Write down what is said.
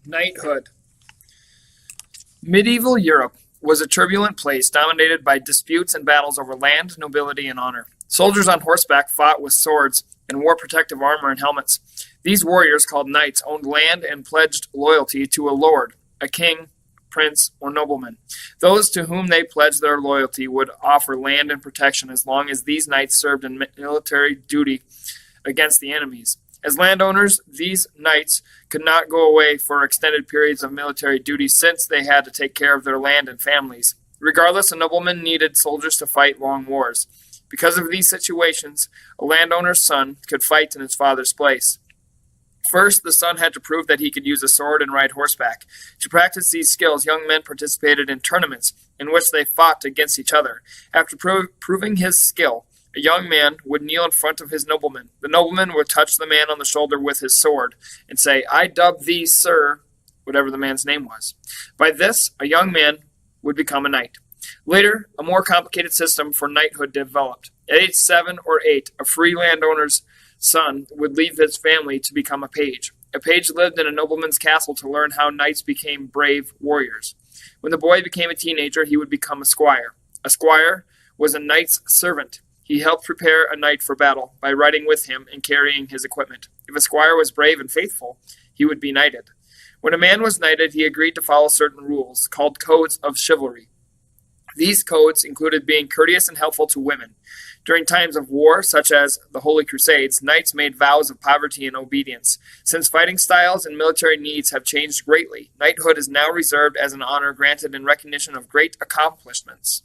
Knighthood. Medieval Europe was a turbulent place dominated by disputes and battles over land, nobility, and honor. Soldiers on horseback fought with swords and wore protective armor and helmets. These warriors, called knights, owned land and pledged loyalty to a lord, a king, prince, or nobleman. Those to whom they pledged their loyalty would offer land and protection as long as these knights served in military duty against the enemies. As landowners, these knights could not go away for extended periods of military duty since they had to take care of their land and families. Regardless, a nobleman needed soldiers to fight long wars. Because of these situations, a landowner's son could fight in his father's place. First, the son had to prove that he could use a sword and ride horseback. To practice these skills, young men participated in tournaments in which they fought against each other. After proving his skill, a young man would kneel in front of his nobleman. The nobleman would touch the man on the shoulder with his sword and say, "I dub thee, sir," whatever the man's name was. By this, a young man would become a knight. Later, a more complicated system for knighthood developed. At age 7 or 8, a free landowner's son would leave his family to become a page. A page lived in a nobleman's castle to learn how knights became brave warriors. When the boy became a teenager, he would become a squire. A squire was a knight's servant. He helped prepare a knight for battle by riding with him and carrying his equipment. If a squire was brave and faithful, he would be knighted. When a man was knighted, he agreed to follow certain rules, called codes of chivalry. These codes included being courteous and helpful to women. During times of war, such as the Holy Crusades, knights made vows of poverty and obedience. Since fighting styles and military needs have changed greatly, knighthood is now reserved as an honor granted in recognition of great accomplishments.